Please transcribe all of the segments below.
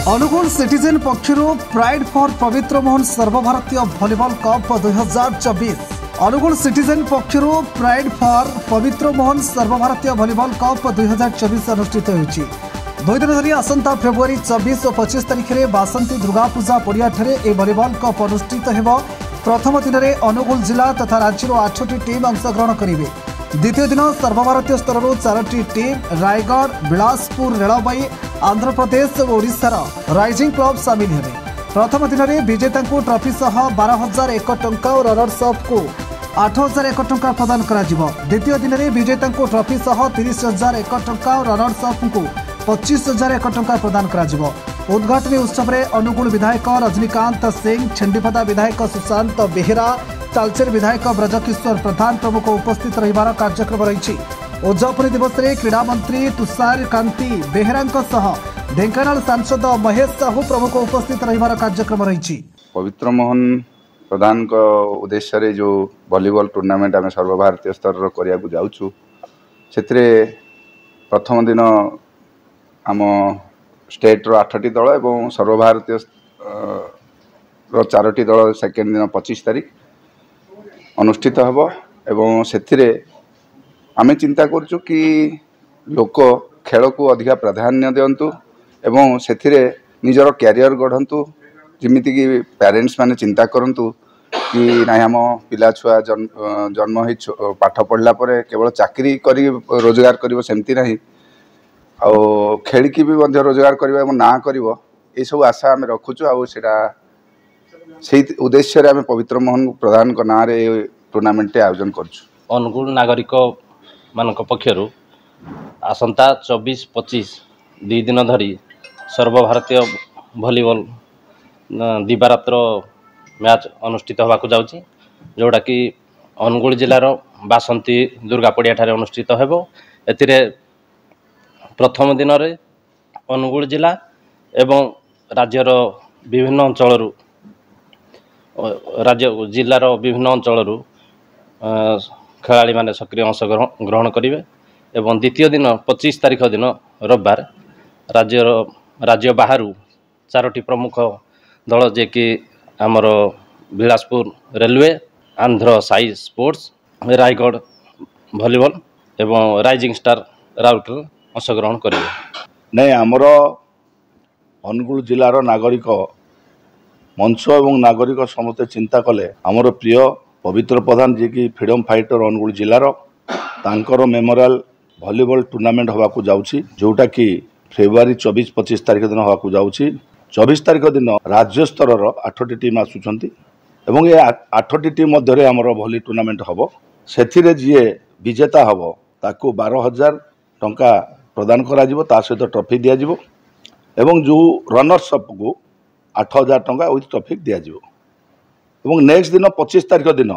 Angul citizen पक्षर pride for Pabitra Mohan सर्वभारतीय volleyball cup 2024 Anugul citizen पक्षर प्राइड फॉर पवित्र मोहन सर्वभारतीय वॉलीबॉल कप 2024 अनुष्ठित होइछि। 2 दिन धरी आसंता फेब्रुआरी 24 और 25 तारिख में बासंती दुर्गा पूजा पड़िया ए वॉलीबॉल कप अनुष्ठित हेबो। प्रथम दिन में अनुगुल जिला तथा राज्यर 8टी टीम अंशग्रहण करेंगे। द्वितीय दिन सर्वभारतीय स्तर 4टी टीम रायगढ़, बिलासपुर, रेलवे, आंध्र प्रदेश और ओडिशार राइजिंग क्लब सामिल हेबे। प्रथम दिन में विजेता को ट्रॉफी सह 12,001 टंका और रनर्स अप को 8,001 टंका प्रदान करा जिवो। द्वितीय दिन में विजेता को ट्रॉफी सह 30,001 टंका और रनर्स अप को 25,001 टंका प्रदान करा जिवो। उद्घाटनी उत्सव में अनुगुल विधायक रजनीकांत सिंह, छेंडीपदा विधायक सुशांत बेहेरा, तालचेर विधायक ब्रजकिशोर प्रधान प्रमुख उपस्थित रहिबार कार्यक्रम रही। उद्यापनी दिवस में क्रीड़ा मंत्री तुषार कांति बेहेरा ढेंकानाल सांसद महेश साहू प्रमुख उपस्थित रहिबार कार्यक्रम रही। पवित्र मोहन प्रधान को उद्देश्य रे जो वॉलीबॉल टूर्नामेंट आम सर्वभारतीय स्तर करिया जाऊँ से प्रथम दिन आम स्टेट रो 8टी दल और सर्वभारतीय 4टी दल सेकेंड दिन 25 तारिख अनुष्ठित हेबो। एवं से आमे चिंता करछु कि लोक खेल को अधिक प्राधान्य दिंतु एवं से निजर कैरियर गढ़ंतु। जिमिति कि पेरेंट्स माने चिंता करंतु कि ना आम पिला छुआ जन्म हो पाठ पढ़ला परे केवल चाकरी करी रोजगार करिवो सेमती नहीं आ खेलिकी भी रोजगार करवा ना कर ये सब आशा आम रखुचु। से उद्देश्य रे आम पवित्र मोहन प्रधान को ना रे टूर्नामेंट आयोजन करछु। अनुगुल नागरिक मानक पक्षरु आसंता 24-25 2 दिन धरी सर्वभारतीय वॉलीबॉल दिवारात्र मैच अनुष्ठित होबाकू जाउची, जोड़ा कि अनुगुल जिलार बासंती दुर्गा पड़िया ठारे अनुष्ठित हेबो। एतिरे प्रथम दिन में अनुगुल जिला एवं राज्यर विभिन्न अंचल जिलार विभिन्न अंचल खेलाड़ी माने सक्रिय अंशग्रहण करेंगे। एवं द्वितीय दिन 25 तारिख दिन रविवार राज्य बाहर 4टी प्रमुख दल जे कि आमर Bilaspur railway, Andhra Sai sports, Raigarh volleyball एवं राइजिंग स्टार राउरकेला अंशग्रहण करेंगे। नहीं आमर अनुगुल जिलार नागरिक मंच एवं नागरिक समस्ते चिंता कले आमर प्रिय पवित्र प्रधान जी की फ्रीडम फाइटर अनुगुल जिलार तांकर मेमोरियल वॉलीबॉल टूर्नामेंट होबाकू जाउछि, जोटा कि फेब्रुआरी 24-25 तारिख दिन होबाकू जाउछि। 24 तारिख दिन राज्य स्तर 8टी टीम आसुचंती एवं ये 8टी टीम मध्य आमर वॉली टूर्नामेंट हम से जी विजेता हम ताकू 12,000 टंका प्रदान करा जिवो, ता सहित ट्रॉफी दिया जिवो एवं जो रनर्स अप को 8,000 टंका विथ ट्रॉफी दिया जिवो। एवं नेक्स्ट दिन 25 तारिख दिन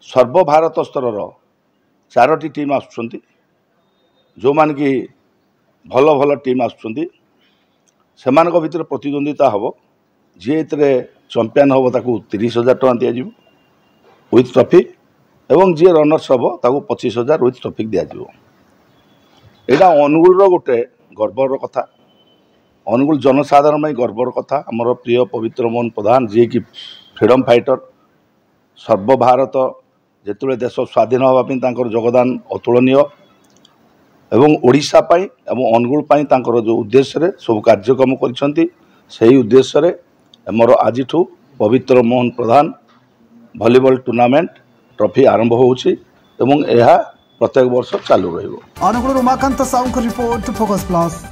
सर्वभारत स्तर 4टी टीम आसुचंती, जो मान कि भल भल टीम आसुचंती सेमानक भितर प्रतिद्वंदिता हम जी एतरे चैंपियन हम ताकू 30,000 टंका दिया जिवो विथ ट्रॉफी एवं जी रनर्स हम ताकू 25,000 विथ ट्रॉफी दिया जिवो। एटा अनुगुल गोटे गर्वर कथा, अनुगुल जनसाधारण में गर्वर कथा। आमर प्रिय पवित्र मोहन प्रधान जी की फ्रीडम फाइटर सर्वभारत जेतुले देश स्वाधीन होगापी योगदान अतुलनीय एवं ओडिशा पाई एवं अनुगुल पाई तांकर जो उद्देश्य रे सब कार्यक्रम करिसंती सही उद्देश्य रे हमर आजिठू Pabitra Mohan Pradhan volleyball tournament trophy आरंभ होउछि एवं यह प्रत्येक वर्ष चालू रहिबो। Angul Umakant Sahu report, focus plus.